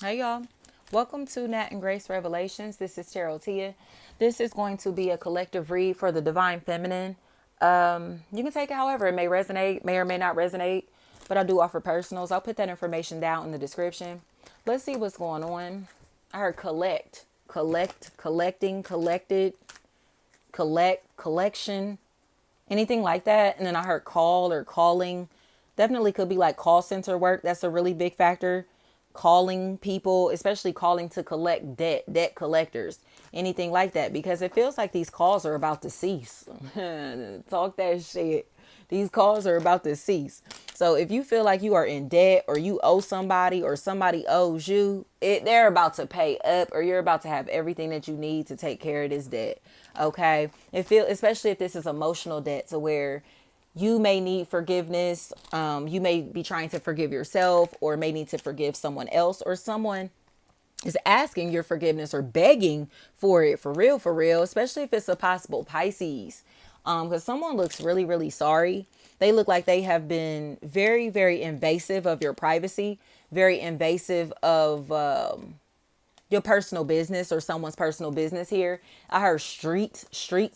Hey y'all, welcome to Nat and Grace Revelations. This is Tarot Tia. This is going to be a collective read for the Divine Feminine. You can take it however it may resonate, may or may not resonate, but I do offer personals. I'll put that information down in the description. Let's see what's going on. I heard collecting, collected, collection, anything like that. And then I heard call or calling. Definitely could be like call center work. That's a really big factor. Calling people, especially calling to collect debt collectors, anything like that, because it feels like these calls are about to cease. Talk that shit. These calls are about to cease. So if you feel like you are in debt or you owe somebody or somebody owes you, they're about to pay up or you're about to have everything that you need to take care of this debt. Okay. Especially if this is emotional debt to where you may need forgiveness. You may be trying to forgive yourself or may need to forgive someone else, or someone is asking your forgiveness or begging for it for real, especially if it's a possible Pisces. Because someone looks really, really sorry. They look like they have been very, very invasive of your privacy, very invasive of your personal business or someone's personal business here. I heard street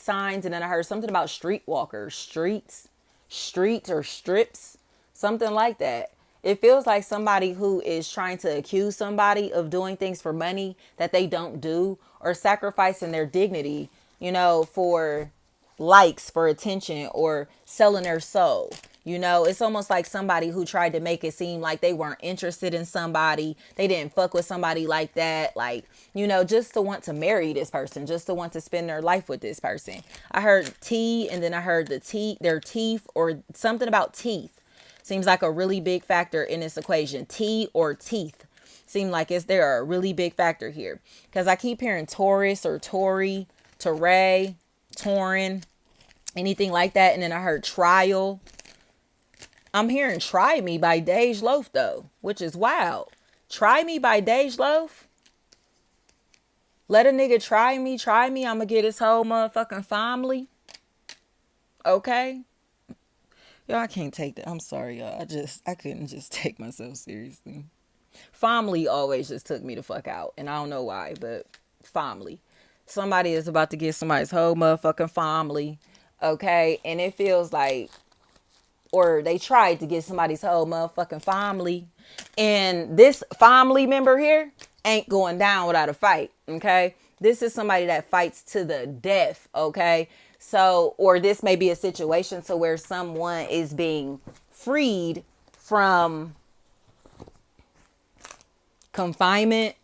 signs, and then I heard something about streetwalkers, streets or strips, something like that. It feels like somebody who is trying to accuse somebody of doing things for money that they don't do, or sacrificing their dignity, for likes, for attention, or selling their soul. It's almost like somebody who tried to make it seem like they weren't interested in somebody. They didn't fuck with somebody like that. Like, just to want to marry this person, just to want to spend their life with this person. I heard tea, and then I heard their teeth, or something about teeth. Seems like a really big factor in this equation. Tea or teeth seem like they're a really big factor here. Because I keep hearing Taurus or Tory, Toray, Torin, anything like that. And then I heard trial. I'm hearing Try Me by Dej Loaf though, which is wild. Try Me by Dej Loaf? Let a nigga try me, I'ma get his whole motherfucking family. Okay? Y'all, I can't take that. I'm sorry, y'all. I couldn't just take myself seriously. Family always just took me the fuck out. And I don't know why, but family. Somebody is about to get somebody's whole motherfucking family. Okay? And it feels like, or they tried to get somebody's whole motherfucking family. And this family member here ain't going down without a fight. Okay? This is somebody that fights to the death. Okay? So, or this may be a situation so where someone is being freed from confinement,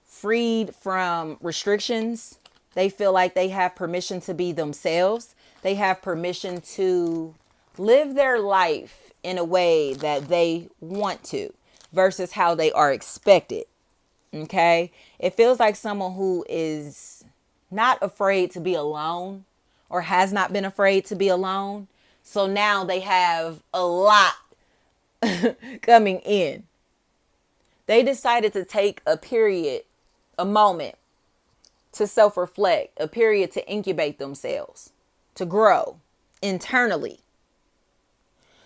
freed from restrictions. They feel like they have permission to be themselves. They have permission to live their life in a way that they want to versus how they are expected. Okay? It feels like someone who is not afraid to be alone or has not been afraid to be alone. So now they have a lot coming in. They decided to take a period, a moment to self-reflect, a period to incubate themselves, to grow internally.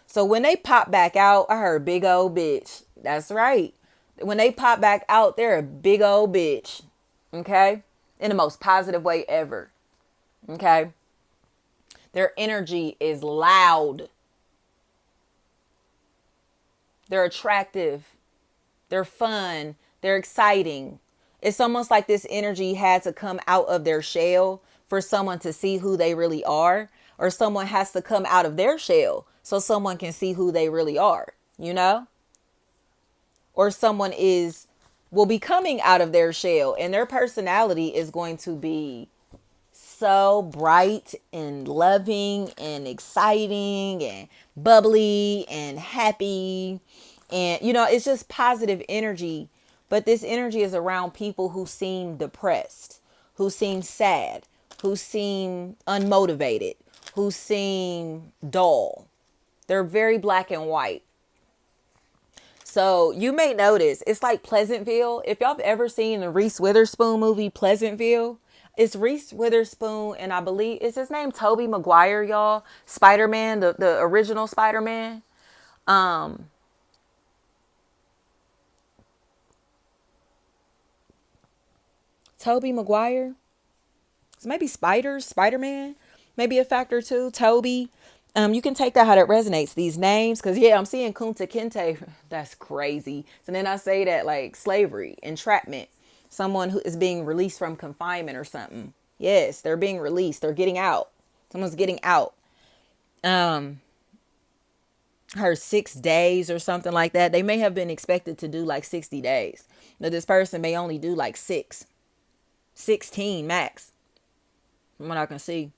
So when they pop back out, I heard big old bitch. That's right. When they pop back out, they're a big old bitch. Okay? In the most positive way ever. Okay? Their energy is loud. They're attractive. They're fun. They're exciting. It's almost like this energy had to come out of their shell for someone to see who they really are, or someone has to come out of their shell so someone can see who they really are, or someone will be coming out of their shell and their personality is going to be so bright and loving and exciting and bubbly and happy. And, it's just positive energy. But this energy is around people who seem depressed, who seem sad, who seem unmotivated, who seem dull. They're very black and white. So you may notice it's like Pleasantville. If y'all have ever seen the Reese Witherspoon movie Pleasantville, it's Reese Witherspoon, and I believe is his name Tobey Maguire, y'all. Spider-Man, the original Spider-Man. Tobey Maguire. So maybe Spider-Man, maybe a factor too. Toby. You can take that how that resonates, these names. Because, yeah, I'm seeing Kunta Kinte. That's crazy. So then I say that like slavery, entrapment, someone who is being released from confinement or something. Yes, they're being released. They're getting out. Someone's getting out. Her 6 days or something like that. They may have been expected to do like 60 days. But this person may only do like 16 max. From what I can see.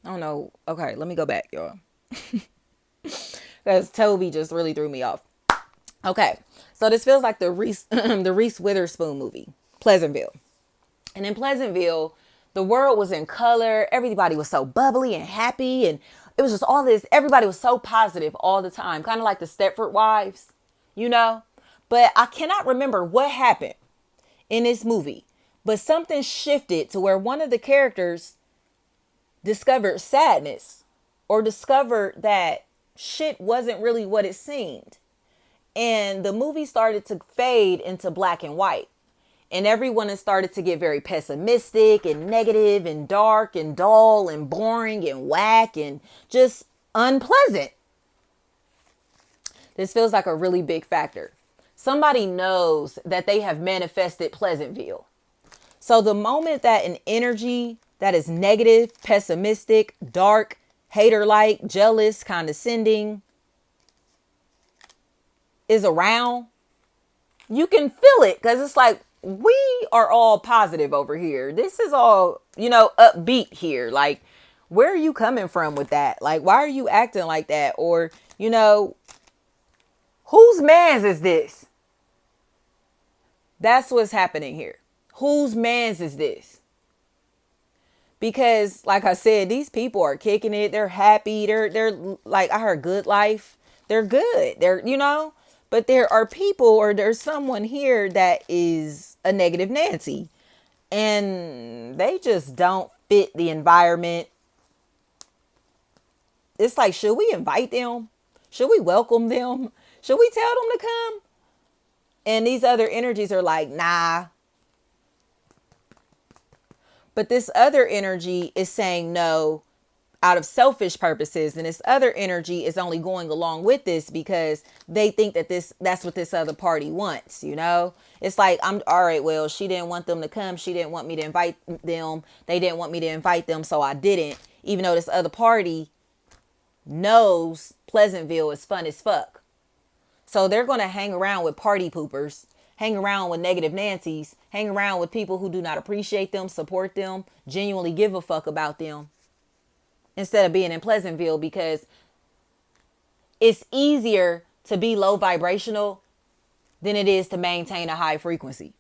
I don't know. Okay, let me go back, y'all. Because Toby just really threw me off. Okay, so this feels like the Reese the Reese Witherspoon movie, Pleasantville. And in Pleasantville, the world was in color. Everybody was so bubbly and happy, and it was just all this. Everybody was so positive all the time, kind of like the Stepford Wives, you know. But I cannot remember what happened in this movie, but something shifted to where one of the characters discovered sadness or discovered that shit wasn't really what it seemed. And the movie started to fade into black and white. And everyone has started to get very pessimistic and negative and dark and dull and boring and whack and just unpleasant. This feels like a really big factor. Somebody knows that they have manifested Pleasantville. So the moment that an energy that is negative, pessimistic, dark, hater-like, jealous, condescending is around, you can feel it because it's like, we are all positive over here. This is all, upbeat here. Like, where are you coming from with that? Like, why are you acting like that? Or, whose man's is this? That's what's happening here. Whose man's is this? Because, like I said, these people are kicking it. They're happy. They're like, I heard good life. They're good. They're, but there are people, or there's someone here that is a negative Nancy, and they just don't fit the environment. It's like, should we invite them? Should we welcome them? Should we tell them to come? And these other energies are like, nah. But this other energy is saying no out of selfish purposes. And this other energy is only going along with this because they think that that's what this other party wants, It's like, I'm all right, well, she didn't want them to come. She didn't want me to invite them. They didn't want me to invite them, so I didn't. Even though this other party knows Pleasantville is fun as fuck. So they're going to hang around with party poopers, hang around with negative Nancy's, hang around with people who do not appreciate them, support them, genuinely give a fuck about them, instead of being in Pleasantville, because it's easier to be low vibrational than it is to maintain a high frequency.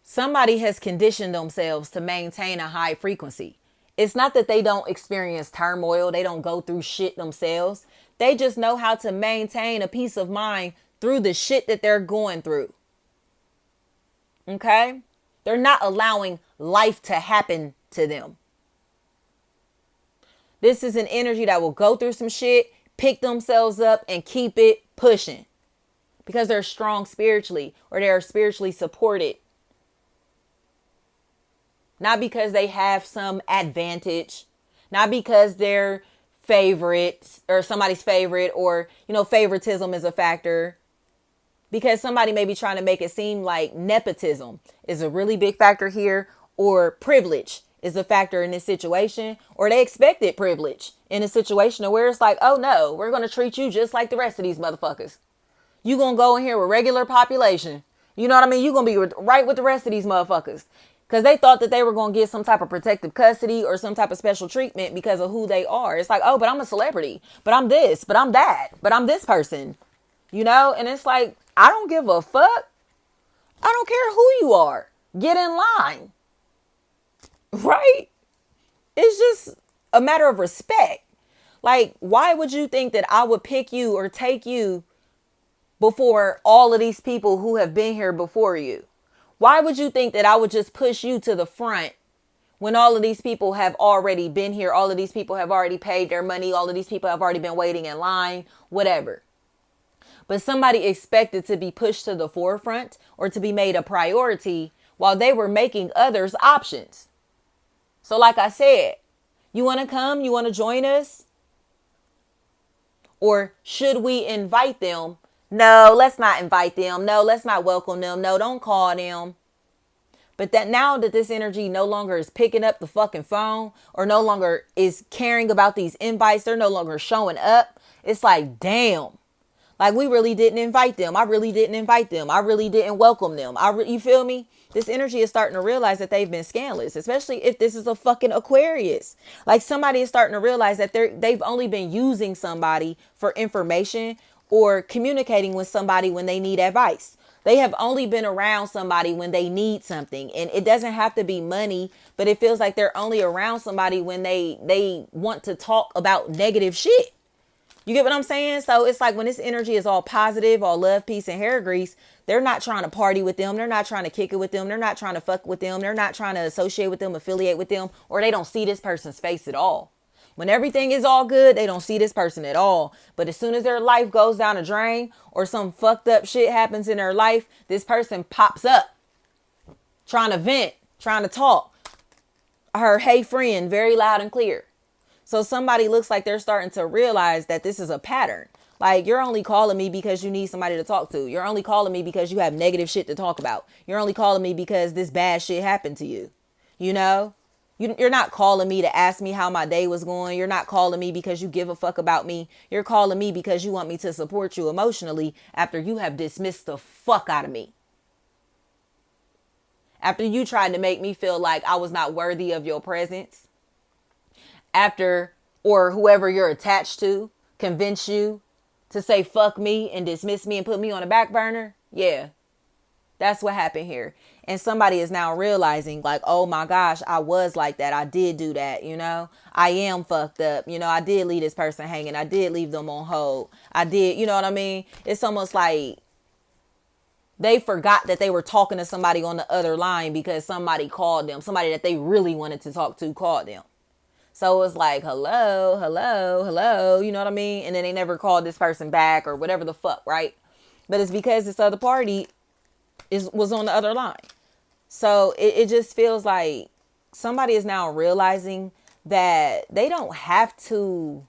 Somebody has conditioned themselves to maintain a high frequency. It's not that they don't experience turmoil. They don't go through shit themselves. They just know how to maintain a peace of mind through the shit that they're going through. Okay? They're not allowing life to happen to them. This is an energy that will go through some shit, pick themselves up, and keep it pushing. Because they're strong spiritually, or they're spiritually supported. Not because they have some advantage. Not because they're favorite or somebody's favorite, or, favoritism is a factor. Because somebody may be trying to make it seem like nepotism is a really big factor here, or privilege is a factor in this situation, or they expected privilege in a situation where it's like, oh no, we're going to treat you just like the rest of these motherfuckers. You going to go in here with regular population. You know what I mean? You're going to be right with the rest of these motherfuckers. Because they thought that they were going to get some type of protective custody or some type of special treatment because of who they are. It's like, oh, but I'm a celebrity, but I'm this, but I'm that, but I'm this person, And it's like, I don't give a fuck. I don't care who you are. Get in line. Right? It's just a matter of respect. Like, why would you think that I would pick you or take you before all of these people who have been here before you? Why would you think that I would just push you to the front when all of these people have already been here? All of these people have already paid their money. All of these people have already been waiting in line, whatever. but somebody expected to be pushed to the forefront or to be made a priority while they were making others options. So like I said, you want to come? You want to join us? Or should we invite them? No, let's not invite them. No, let's not welcome them. No, don't call them. But that now that this energy no longer is picking up the fucking phone or no longer is caring about these invites, they're no longer showing up. It's like, damn, like we really didn't invite them. I really didn't invite them. I really didn't welcome them. You feel me? This energy is starting to realize that they've been scandalous, especially if this is a fucking Aquarius. Like somebody is starting to realize that they've only been using somebody for information or communicating with somebody when they need advice. They have only been around somebody when they need something. And it doesn't have to be money, but it feels like they're only around somebody when they want to talk about negative shit. You get what I'm saying? So it's like when this energy is all positive, all love, peace, and hair grease, they're not trying to party with them. They're not trying to kick it with them. They're not trying to fuck with them. They're not trying to associate with them, affiliate with them, or they don't see this person's face at all. When everything is all good, they don't see this person at all. But as soon as their life goes down a drain or some fucked up shit happens in their life, this person pops up trying to vent, trying to talk. I heard, hey friend, very loud and clear. So somebody looks like they're starting to realize that this is a pattern. Like you're only calling me because you need somebody to talk to. You're only calling me because you have negative shit to talk about. You're only calling me because this bad shit happened to you. You know? You're not calling me to ask me how my day was going. You're not calling me because you give a fuck about me. You're calling me because you want me to support you emotionally after you have dismissed the fuck out of me. After you tried to make me feel like I was not worthy of your presence. After, or whoever you're attached to, convince you to say fuck me and dismiss me and put me on a back burner. Yeah, that's what happened here. And somebody is now realizing like, oh my gosh, I was like that. I did do that. You know, I am fucked up. You know, I did leave this person hanging. I did leave them on hold. I did. You know what I mean? It's almost like they forgot that they were talking to somebody on the other line because somebody called them. Somebody that they really wanted to talk to called them. So it's like, hello, hello, hello. You know what I mean? And then they never called this person back or whatever the fuck. Right. But it's because this other party was on the other line. So it just feels like somebody is now realizing that they don't have to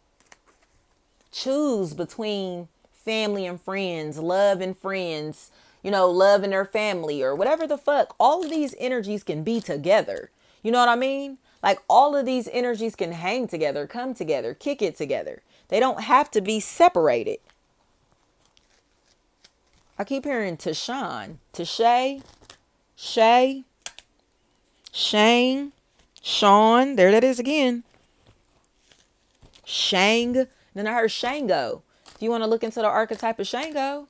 choose between family and friends, love and friends, you know, love and their family or whatever the fuck. All of these energies can be together. You know what I mean? Like all of these energies can hang together, come together, kick it together. They don't have to be separated. I keep hearing Tashawn, Tashay, Shay, Shane, Sean. There that is again. Shang. Then I heard Shango. If you want to look into the archetype of Shango,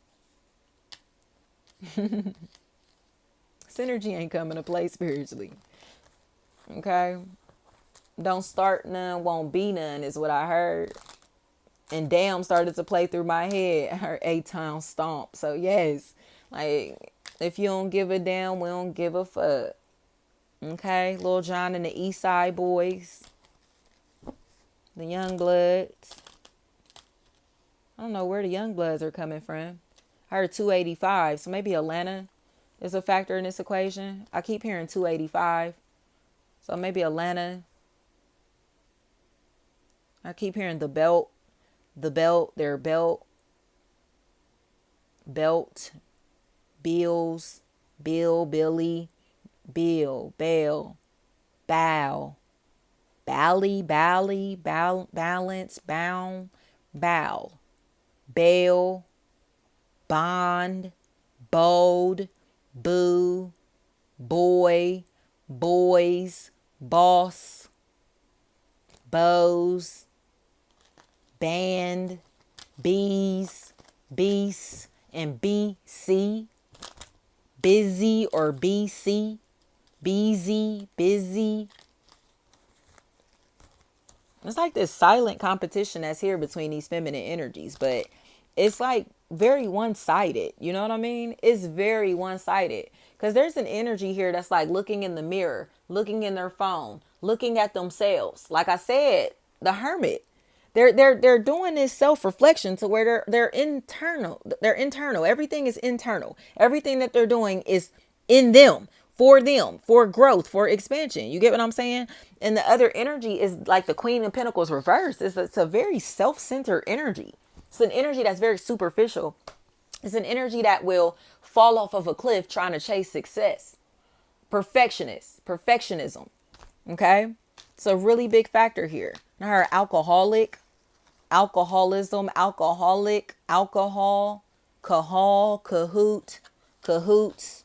synergy ain't coming to play spiritually. Okay. Don't start none, won't be none is what I heard. And damn started to play through my head. I heard A-Town stomp. So yes, like if you don't give a damn, we don't give a fuck. Okay, Lil Jon and the East Side Boys, the Youngbloods. I don't know where the Youngbloods are coming from. I heard 285, so maybe Atlanta is a factor in this equation. I keep hearing 285, so maybe Atlanta. I keep hearing their belt, bills, Bill, Billy, Bill, Bell, bow, balance, bound, bow, bail, bond, bold, boo, boy, boys, boss, bows, band, bees, beast, and BC, busy or BC, busy. It's like this silent competition that's here between these feminine energies, but it's like very one-sided. You know what I mean? It's very one-sided because there's an energy here that's like looking in the mirror, looking in their phone, looking at themselves. Like I said, the hermit. They're doing this self-reflection to where they're internal. They're internal. Everything is internal. Everything that they're doing is in them, for growth, for expansion. You get what I'm saying? And the other energy is like the Queen of Pentacles reversed. It's a very self-centered energy. It's an energy that's very superficial. It's an energy that will fall off of a cliff trying to chase success. Perfectionism. Okay? It's a really big factor here. I heard alcoholic, alcoholism, alcoholic, alcohol, cahoot, cahoots,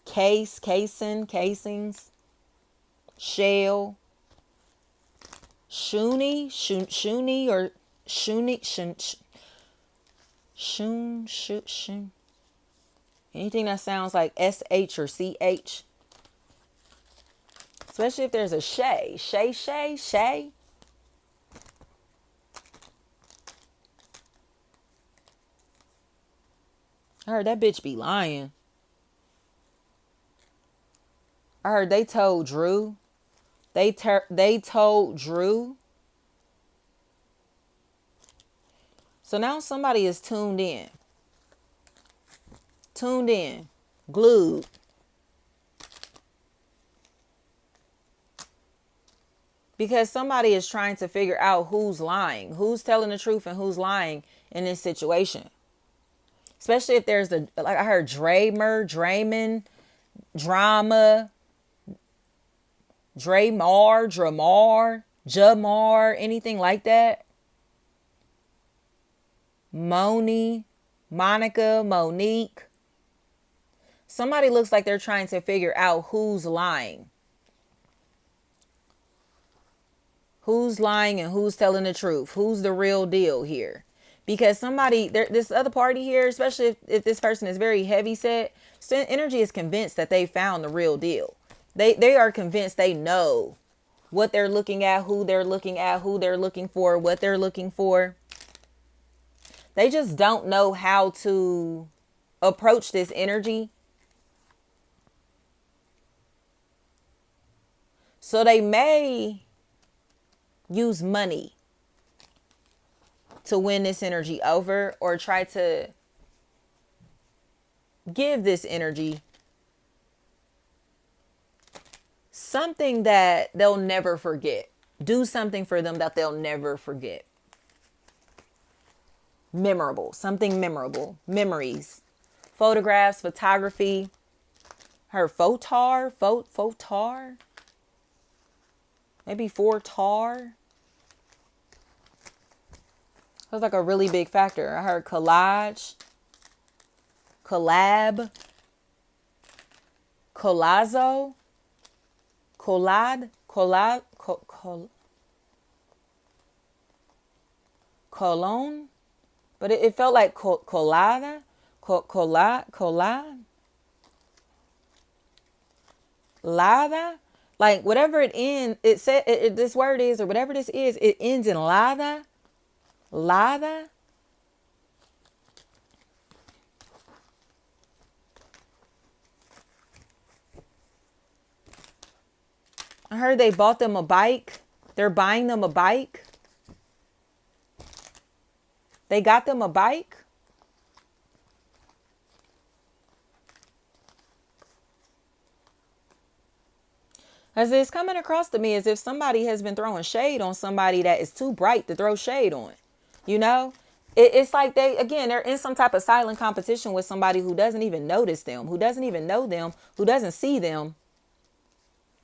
casings, shell, shoonie or shun. Anything that sounds like SH or CH. Especially if there's a shay. Shay. I heard that bitch be lying. I heard they told Drew. They told Drew. So now somebody is tuned in. Glued. Because somebody is trying to figure out who's lying, who's telling the truth and who's lying in this situation. Especially if there's like I heard Draymond, drama, Jamar, anything like that. Monica, Monique. Somebody looks like they're trying to figure out who's lying. Who's lying and who's telling the truth? Who's the real deal here? Because this other party here, especially if this person is very heavy set, energy is convinced that they found the real deal. They are convinced they know what they're looking at, who they're looking for, what they're looking for. They just don't know how to approach this energy. So they may use money to win this energy over, or try to give this energy something that they'll never forget. Do something for them that they'll never forget. Something memorable. Memories. Photographs, photography. Her photar. Maybe fortar. That was like a really big factor. I heard collage, collab, collazo, cologne, but it felt like colada, lada, like whatever it ends. It said this word is, or whatever this is, it ends in lada. I heard they bought them a bike. They're buying them a bike. They got them a bike. As it's coming across to me as if somebody has been throwing shade on somebody that is too bright to throw shade on. You know, it's like they're in some type of silent competition with somebody who doesn't even notice them, who doesn't even know them, who doesn't see them,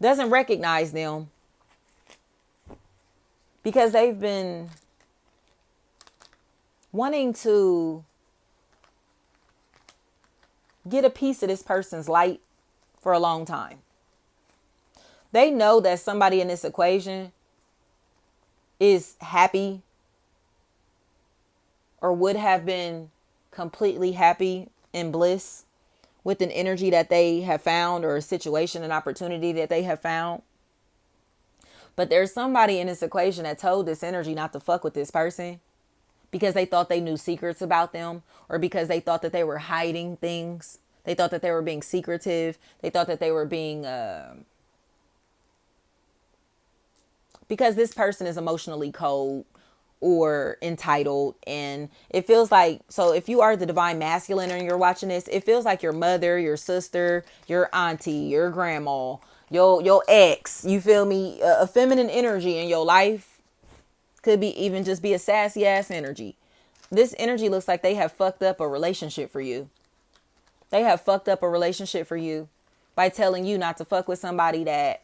doesn't recognize them, because they've been wanting to get a piece of this person's light for a long time. They know that somebody in this equation is happy, or would have been completely happy in bliss with an energy that they have found, or a situation, an opportunity that they have found. But there's somebody in this equation that told this energy not to fuck with this person because they thought they knew secrets about them, or because they thought that they were hiding things. They thought that they were being secretive. They thought that they were being because this person is emotionally cold or entitled, and it feels like, so if you are the divine masculine and you're watching this, it feels like your mother, your sister, your auntie, your grandma, your ex, you feel me, a feminine energy in your life, could be even just be a sassy ass energy. This energy looks like they have fucked up a relationship for you. They have fucked up a relationship for you by telling you not to fuck with somebody that,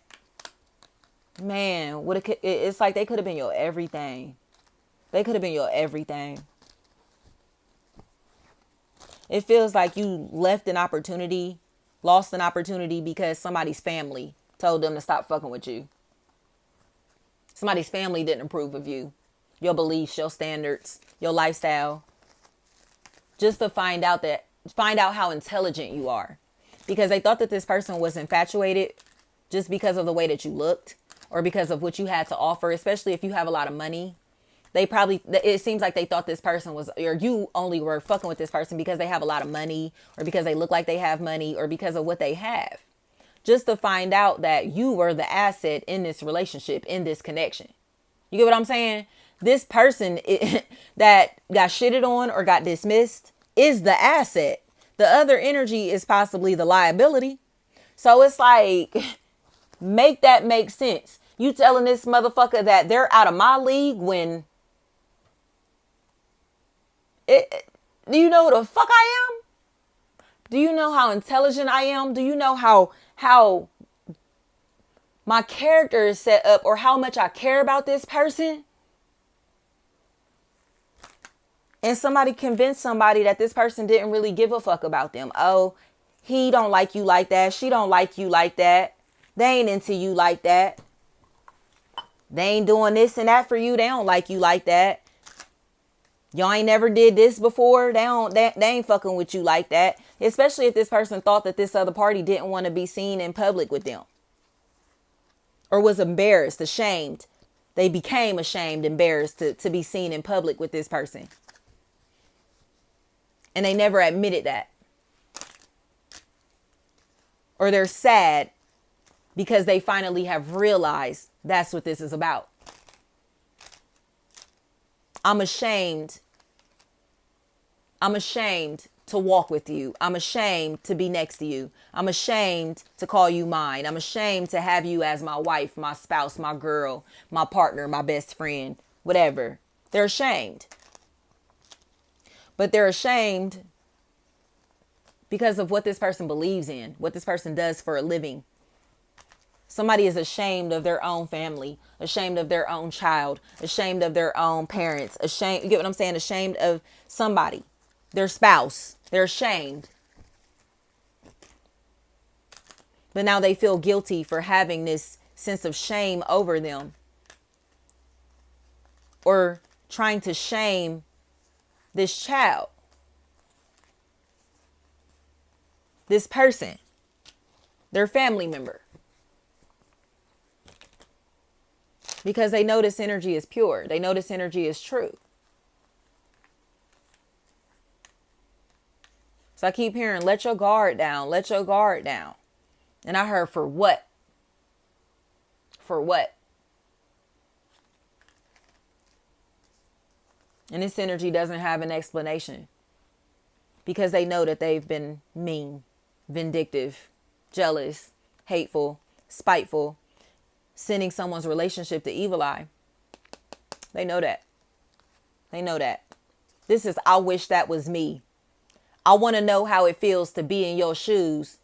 man, it's like they could have been your everything. They could have been your everything. It feels like you lost an opportunity because somebody's family told them to stop fucking with you. Somebody's family didn't approve of you, your beliefs, your standards, your lifestyle. Just to find out how intelligent you are. Because they thought that this person was infatuated just because of the way that you looked or because of what you had to offer, especially if you have a lot of money. It seems like they thought this person was, or you only were fucking with this person because they have a lot of money or because they look like they have money or because of what they have. Just to find out that you were the asset in this relationship, in this connection. You get what I'm saying? This person that got shitted on or got dismissed is the asset. The other energy is possibly the liability. So it's like, make that make sense. You telling this motherfucker that they're out of my league when do you know who the fuck I am? Do you know how intelligent I am? Do you know how my character is set up or how much I care about this person? And somebody convinced somebody that this person didn't really give a fuck about them. Oh, he don't like you like that. She don't like you like that. They ain't into you like that. They ain't doing this and that for you. They don't like you like that. Y'all ain't never did this before. They ain't fucking with you like that. Especially if this person thought that this other party didn't want to be seen in public with them. Or was embarrassed, ashamed. They became ashamed, embarrassed to be seen in public with this person. And they never admitted that. Or they're sad because they finally have realized that's what this is about. I'm ashamed to walk with you. I'm ashamed to be next to you. I'm ashamed to call you mine. I'm ashamed to have you as my wife, my spouse, my girl, my partner, my best friend, whatever. They're ashamed. But they're ashamed because of what this person believes in, what this person does for a living. Somebody is ashamed of their own family, ashamed of their own child, ashamed of their own parents, ashamed, you get what I'm saying? Ashamed of somebody, their spouse. They're ashamed. But now they feel guilty for having this sense of shame over them. Or trying to shame this child. This person. Their family member. Because they know this energy is pure. They know this energy is true. So I keep hearing, let your guard down. Let your guard down. And I heard, for what? For what? And this energy doesn't have an explanation. Because they know that they've been mean, vindictive, jealous, hateful, spiteful, sending someone's relationship to evil eye. They know that. They know that. This is, I wish that was me. I want to know how it feels to be in your shoes.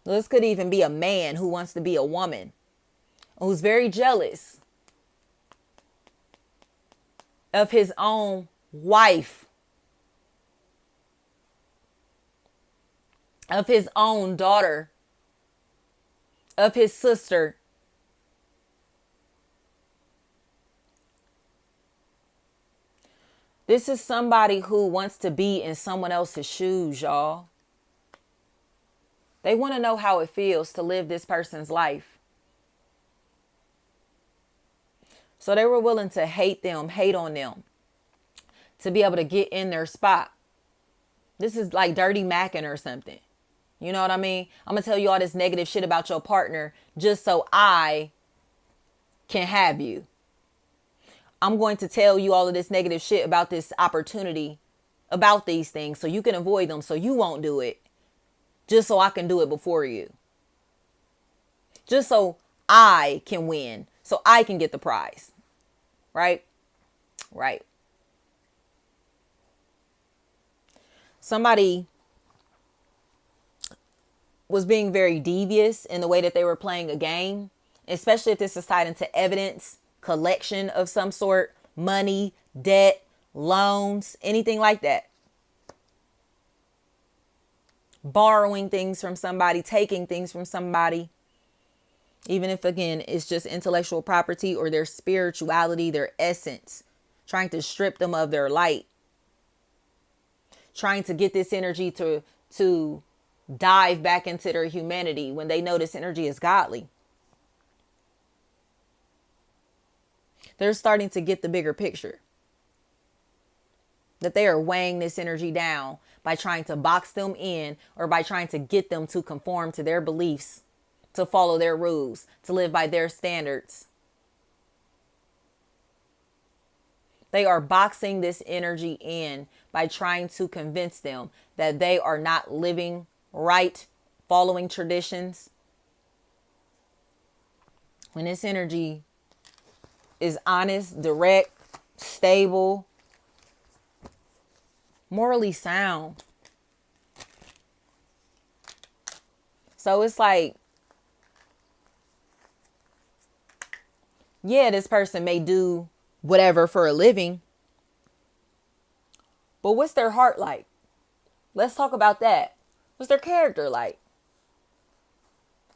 This could even be a man who wants to be a woman, who's very jealous of his own wife, of his own daughter, of his sister. This is somebody who wants to be in someone else's shoes, y'all. They want to know how it feels to live this person's life. So they were willing to hate them, hate on them, to be able to get in their spot. This is like dirty macking or something. You know what I mean? I'm going to tell you all this negative shit about your partner just so I can have you. I'm going to tell you all of this negative shit about this opportunity, about these things, so you can avoid them, so you won't do it, just so I can do it before you. Just so I can win, so I can get the prize. Right? Right. Somebody was being very devious in the way that they were playing a game, especially if this is tied into evidence, collection of some sort, money, debt, loans, anything like that. Borrowing things from somebody, taking things from somebody, even if, again, it's just intellectual property or their spirituality, their essence, trying to strip them of their light, trying to get this energy to dive back into their humanity when they know this energy is godly. They're starting to get the bigger picture. That they are weighing this energy down by trying to box them in or by trying to get them to conform to their beliefs, to follow their rules, to live by their standards. They are boxing this energy in by trying to convince them that they are not living right, following traditions. When this energy is honest, direct, stable, morally sound. So it's like, yeah, this person may do whatever for a living, but what's their heart like? Let's talk about that. What's their character like?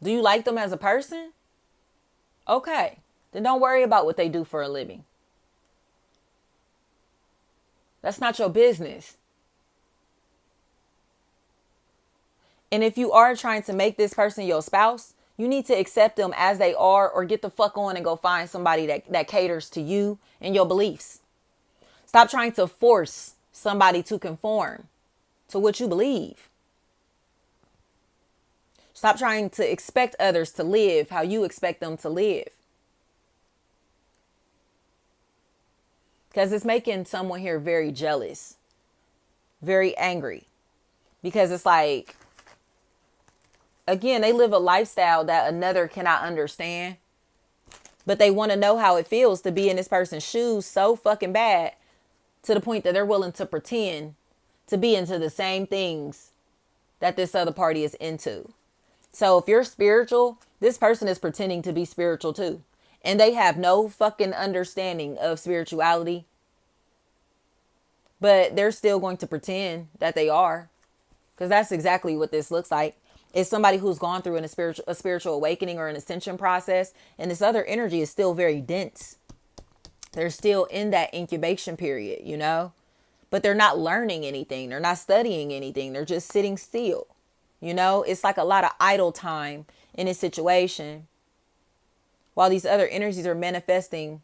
Do you like them as a person? Okay, then don't worry about what they do for a living. That's not your business. And if you are trying to make this person your spouse, you need to accept them as they are, or get the fuck on and go find somebody that caters to you and your beliefs. Stop trying to force somebody to conform to what you believe. Stop trying to expect others to live how you expect them to live. Because it's making someone here very jealous, very angry. Because it's like, again, they live a lifestyle that another cannot understand. But they want to know how it feels to be in this person's shoes so fucking bad, to the point that they're willing to pretend to be into the same things that this other party is into. So if you're spiritual, this person is pretending to be spiritual too. And they have no fucking understanding of spirituality. But they're still going to pretend that they are. Because that's exactly what this looks like. It's somebody who's gone through a spiritual awakening or an ascension process. And this other energy is still very dense. They're still in that incubation period, you know. But they're not learning anything. They're not studying anything. They're just sitting still. You know, it's like a lot of idle time in this situation. While these other energies are manifesting.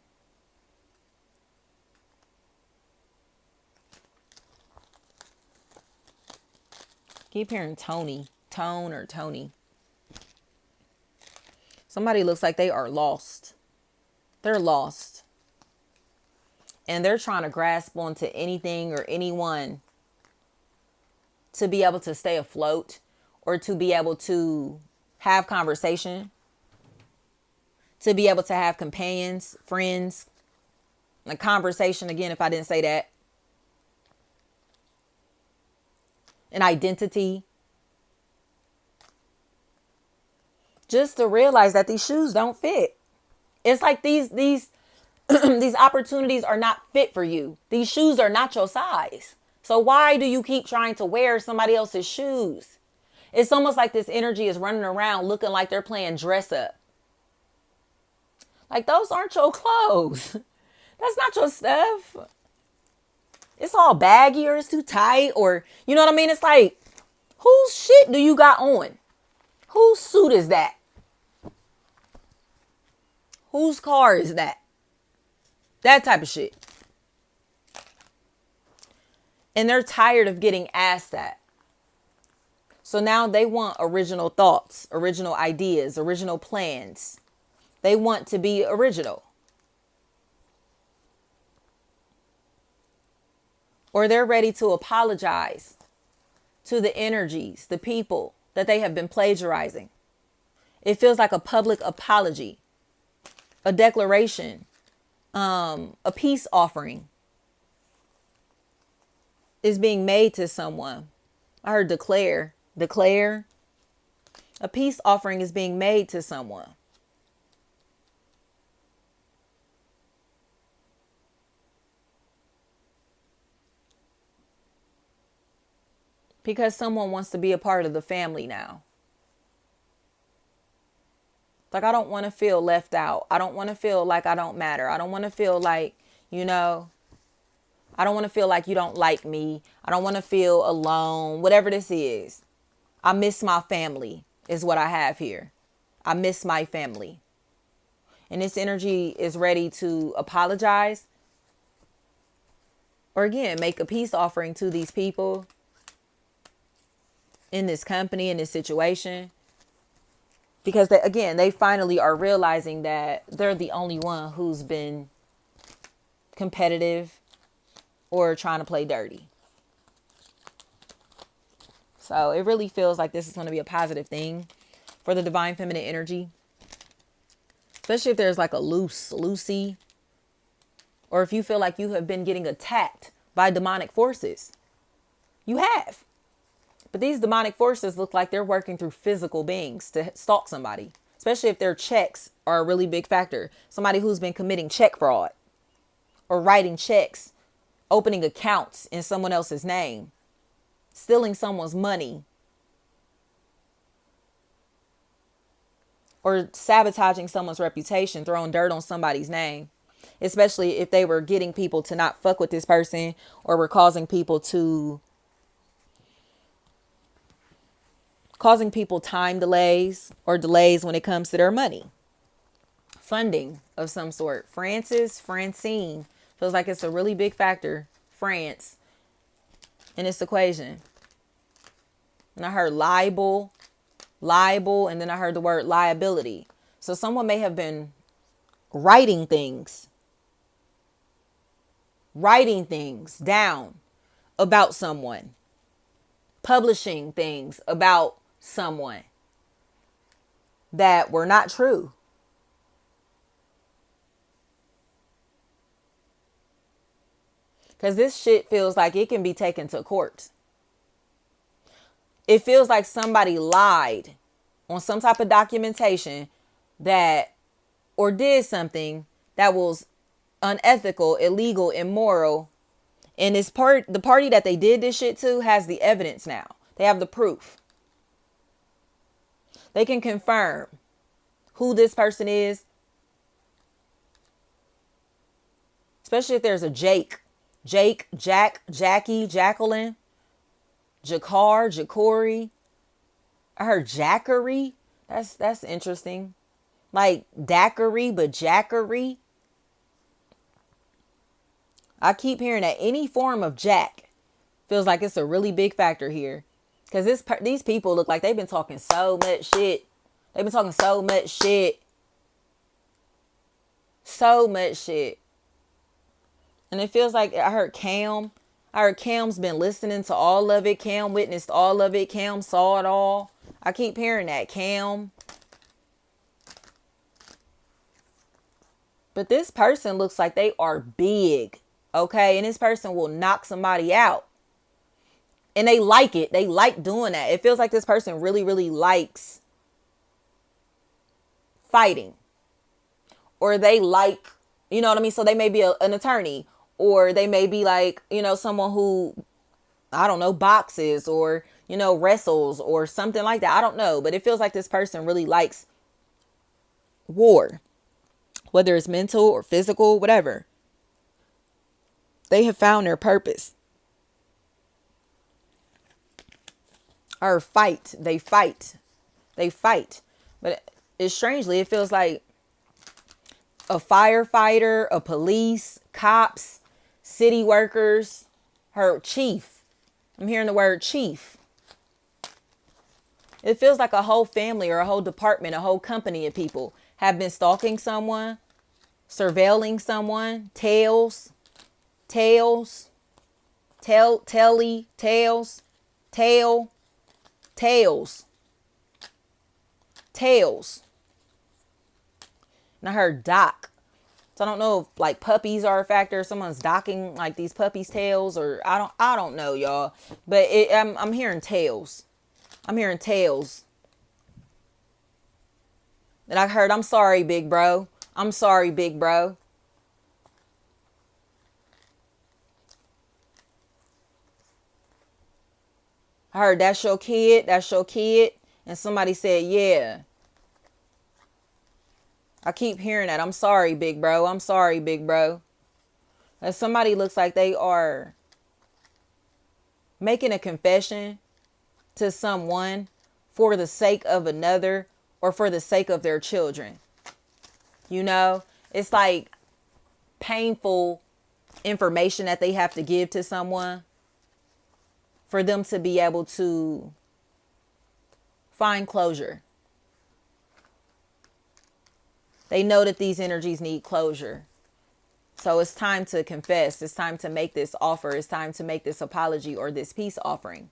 Keep hearing Tony. Tone or Tony. Somebody looks like they are lost. They're lost. And they're trying to grasp onto anything or anyone to be able to stay afloat, or to be able to have conversation, to be able to have companions, friends, a conversation, again, if I didn't say that, an identity. Just to realize that these shoes don't fit. It's like these these opportunities are not fit for you. These shoes are not your size. So why do you keep trying to wear somebody else's shoes? It's almost like this energy is running around looking like they're playing dress up. Like, those aren't your clothes. That's not your stuff. It's all baggy, or it's too tight, or, you know what I mean? It's like, whose shit do you got on? Whose suit is that? Whose car is that? That type of shit. And they're tired of getting asked that. So now they want original thoughts, original ideas, original plans. They want to be original. Or they're ready to apologize to the energies, the people that they have been plagiarizing. It feels like a public apology, a declaration, a peace offering is being made to someone. I heard declare. A peace offering is being made to someone. Because someone wants to be a part of the family now. Like, I don't want to feel left out. I don't want to feel like I don't matter. I don't want to feel like, I don't want to feel like you don't like me. I don't want to feel alone. Whatever this is. I miss my family is what I have here. I miss my family. And this energy is ready to apologize. Or again, make a peace offering to these people in this company, in this situation. Because they finally are realizing that they're the only one who's been competitive or trying to play dirty. So it really feels like this is going to be a positive thing for the divine feminine energy. Especially if there's like a loosey. Or if you feel like you have been getting attacked by demonic forces. You have. But these demonic forces look like they're working through physical beings to stalk somebody. Especially if their checks are a really big factor. Somebody who's been committing check fraud. Or writing checks. Opening accounts in someone else's name. Stealing someone's money. Or sabotaging someone's reputation. Throwing dirt on somebody's name. Especially if they were getting people to not fuck with this person. Or were causing people time delays or delays when it comes to their money. Funding of some sort. Francine. Feels like it's a really big factor. France. In this equation. And I heard libel, and then I heard the word liability. So someone may have been writing things down about someone. Publishing things about someone that were not true. Because this shit feels like it can be taken to court. It feels like somebody lied on some type of documentation or did something that was unethical, illegal, immoral. And the party that they did this shit to has the evidence now. They have the proof. They can confirm who this person is. Especially if there's a Jake, Jack, Jackie, Jacqueline, Jakar, Jacory. I heard Jackery. That's interesting. Like Daiquiri, but Jackery. I keep hearing that any form of Jack feels like it's a really big factor here. Because these people look like they've been talking so much shit. They've been talking so much shit. So much shit. And it feels like I heard Cam. I heard Cam's been listening to all of it. Cam witnessed all of it. Cam saw it all. I keep hearing that. Cam. But this person looks like they are big. Okay? And this person will knock somebody out. And they like it. They like doing that. It feels like this person really, really likes fighting. Or they like, you know what I mean? So they may be an attorney. Or they may be like, someone who, I don't know, boxes or, wrestles or something like that. I don't know. But it feels like this person really likes war. Whether it's mental or physical, whatever. They have found their purpose. Or fight. They fight. But strangely, it feels like a firefighter, a police, cops, city workers, her chief. I'm hearing the word chief. It feels like a whole family or a whole department, a whole company of people have been stalking someone, surveilling someone, tails, tails, telly, tails, tail, tails, tails. And I heard dock. So I don't know if like puppies are a factor. Someone's docking like these puppies' tails, or I don't know, y'all. But I'm hearing tails. I'm hearing tails. And I heard, I'm sorry, big bro. I'm sorry, big bro. I heard, that's your kid. That's your kid. And somebody said, yeah. I keep hearing that. I'm sorry, big bro. I'm sorry, big bro. And somebody looks like they are making a confession to someone for the sake of another or for the sake of their children. You know, it's like painful information that they have to give to someone for them to be able to find closure. They know that these energies need closure. So it's time to confess. It's time to make this offer. It's time to make this apology or this peace offering.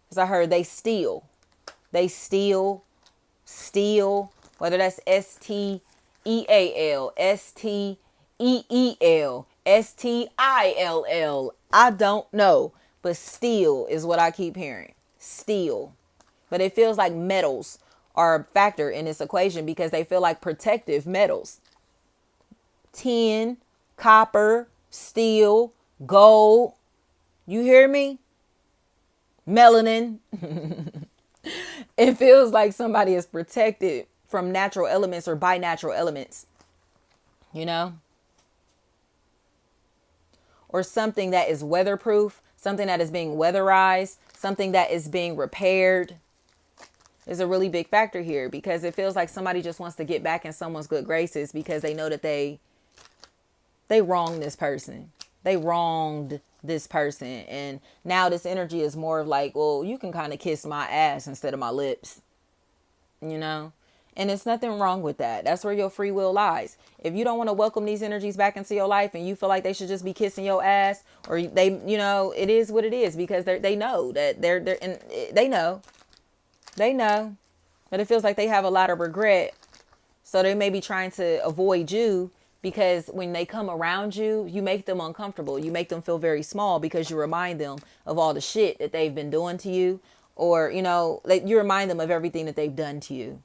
Because I heard they steal. They steal, whether that's STEAL, STEEL, STILL. I don't know. But steal is what I keep hearing. Steal. But it feels like metals are a factor in this equation because they feel like protective metals. Tin, copper, steel, gold. You hear me? Melanin. It feels like somebody is protected from natural elements or by natural elements. You know? Or something that is weatherproof, something that is being weatherized, something that is being repaired. Is a really big factor here because it feels like somebody just wants to get back in someone's good graces because they know that they wronged this person. They wronged this person. And now this energy is more of like, well, you can kind of kiss my ass instead of my lips, you know? And it's nothing wrong with that. That's where your free will lies. If you don't want to welcome these energies back into your life and you feel like they should just be kissing your ass or they, you know, it is what it is because they know that they know. They know, but it feels like they have a lot of regret. So they may be trying to avoid you because when they come around you, you make them uncomfortable. You make them feel very small because you remind them of all the shit that they've been doing to you. Or, you know, you remind them of everything that they've done to you.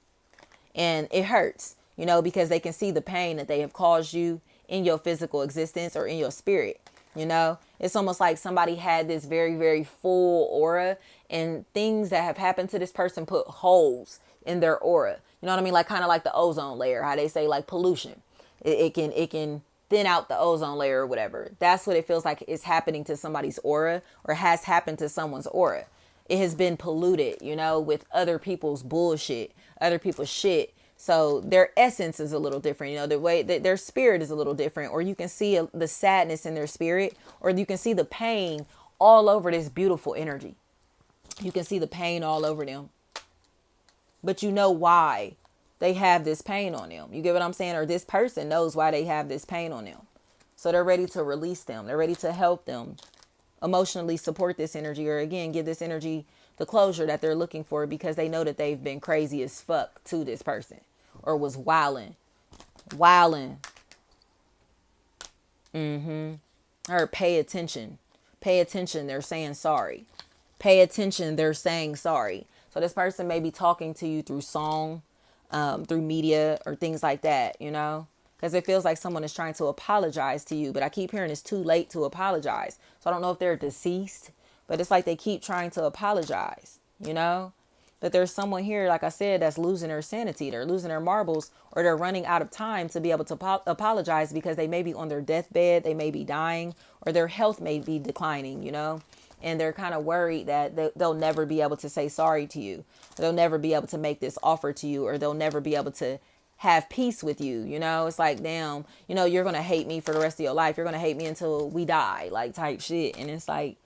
And it hurts, you know, because they can see the pain that they have caused you in your physical existence or in your spirit. You know, it's almost like somebody had this very, very full aura and things that have happened to this person put holes in their aura. You know what I mean? Like kind of like the ozone layer, how they say like pollution. It can thin out the ozone layer or whatever. That's what it feels like is happening to somebody's aura or has happened to someone's aura. It has been polluted, you know, with other people's bullshit, other people's shit. So their essence is a little different, you know, the way that their spirit is a little different, or you can see the sadness in their spirit, or you can see the pain all over this beautiful energy. You can see the pain all over them, but you know why they have this pain on them. You get what I'm saying? Or this person knows why they have this pain on them. So they're ready to release them. They're ready to help them emotionally support this energy, or again, give this energy the closure that they're looking for because they know that they've been crazy as fuck to this person or was wilding. Or pay attention. Pay attention. They're saying sorry. Pay attention. They're saying sorry. So this person may be talking to you through song, through media or things like that, you know, because it feels like someone is trying to apologize to you. But I keep hearing it's too late to apologize. So I don't know if they're deceased, but it's like they keep trying to apologize, you know, that there's someone here, like I said, that's losing their sanity. They're losing their marbles, or they're running out of time to be able to apologize because they may be on their deathbed. They may be dying, or their health may be declining, you know, and they're kind of worried that they'll never be able to say sorry to you. They'll never be able to make this offer to you, or they'll never be able to have peace with you. You know, it's like, damn, you know, you're going to hate me for the rest of your life. You're going to hate me until we die, like type shit. And it's like,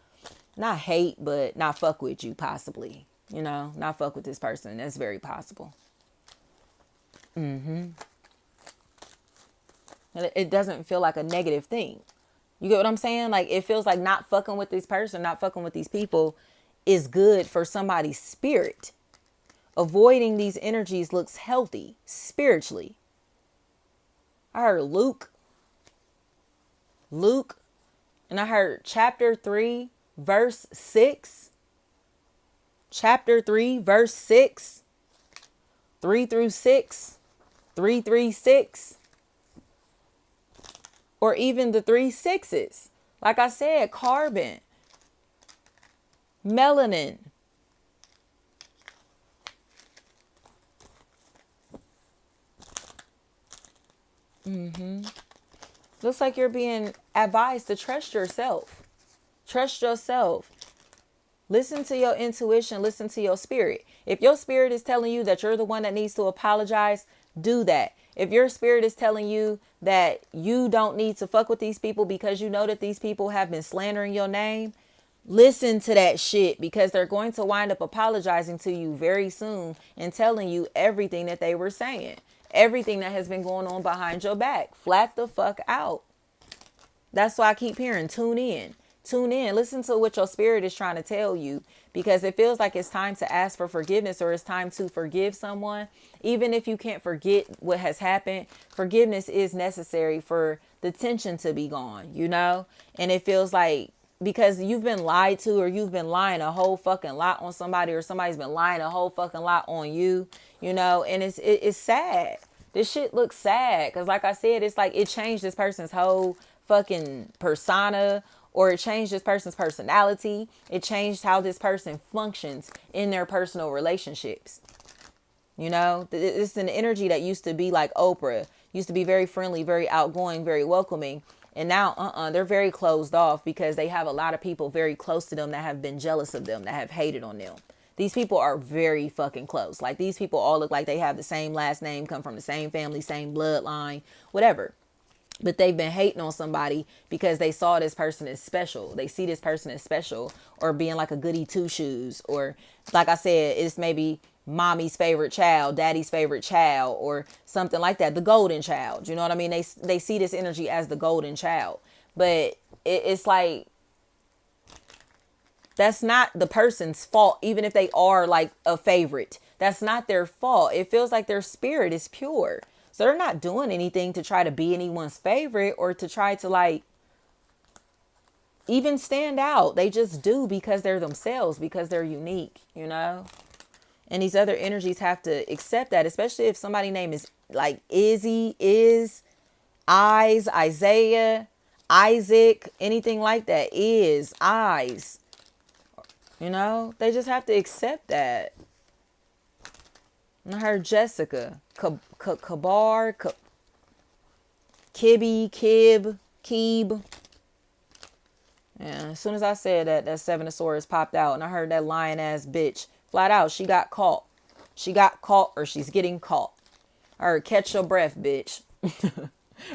not hate, but not fuck with you possibly, you know, not fuck with this person. That's very possible. It doesn't feel like a negative thing. You get what I'm saying? Like, it feels like not fucking with this person, not fucking with these people is good for somebody's spirit. Avoiding these energies looks healthy spiritually. I heard Luke, and I heard chapter 3, verse 6. Chapter 3, verse 6. 3 through 6. 336. Or even the 3 6s. Like I said, carbon, melanin. Looks like you're being advised to trust yourself. Trust yourself. Listen to your intuition. Listen to your spirit. If your spirit is telling you that you're the one that needs to apologize, do that. If your spirit is telling you that you don't need to fuck with these people because you know that these people have been slandering your name, listen to that shit, because they're going to wind up apologizing to you very soon and telling you everything that they were saying. Everything that has been going on behind your back. Flat the fuck out. That's why I keep hearing tune in. Tune in. Listen to what your spirit is trying to tell you, because it feels like it's time to ask for forgiveness, or it's time to forgive someone. Even if you can't forget what has happened, forgiveness is necessary for the tension to be gone, you know? And it feels like because you've been lied to, or you've been lying a whole fucking lot on somebody, or somebody's been lying a whole fucking lot on you, you know? And it's sad. This shit looks sad because, like I said, it's like it changed this person's whole fucking persona, or it changed this person's personality. It changed how this person functions in their personal relationships. You know, it's an energy that used to be like Oprah, used to be very friendly, very outgoing, very welcoming. And now, they're very closed off because they have a lot of people very close to them that have been jealous of them, that have hated on them. These people are very fucking close. Like, these people all look like they have the same last name, come from the same family, same bloodline, whatever. But they've been hating on somebody because they saw this person as special. They see this person as special, or being like a goody two shoes, or like I said, it's maybe mommy's favorite child, daddy's favorite child, or something like that. The golden child. You know what I mean? They see this energy as the golden child, but it's like, that's not the person's fault. Even if they are like a favorite, that's not their fault. It feels like their spirit is pure. So they're not doing anything to try to be anyone's favorite, or to try to like even stand out. They just do because they're themselves, because they're unique, you know? And these other energies have to accept that, especially if somebody's name is like Izzy, Eyes, Isaiah, Isaac, anything like that. Eyes. You know, they just have to accept that. And I heard Jessica, Kabar, Kibby, Keeb. Yeah, as soon as I said that, that Seven of Swords popped out, and I heard that lying ass bitch. Flat out, she got caught. She got caught, or she's getting caught. I heard catch your breath, bitch.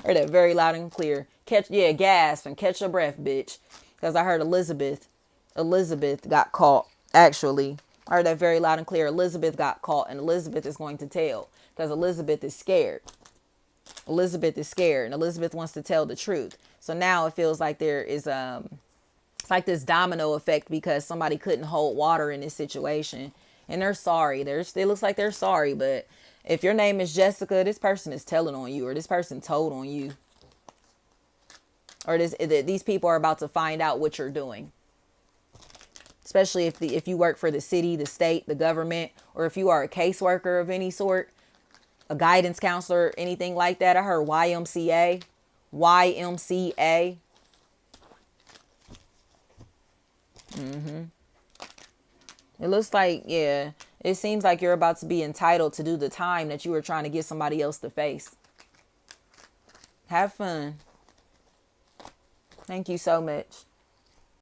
Heard that very loud and clear. Gasp and catch your breath, bitch. Because I heard Elizabeth got caught, actually. I heard that very loud and clear. Elizabeth got caught, and Elizabeth is going to tell, because Elizabeth is scared. Elizabeth is scared, and Elizabeth wants to tell the truth. So now it feels like there is it's like this domino effect, because somebody couldn't hold water in this situation, and they're sorry. It looks like they're sorry, but if your name is Jessica, this person is telling on you, or this person told on you, or these people are about to find out what you're doing. Especially if you work for the city, the state, the government, or if you are a caseworker of any sort, a guidance counselor, anything like that. I heard YMCA. It looks like, yeah, it seems like you're about to be entitled to do the time that you were trying to get somebody else to face. Have fun. Thank you so much.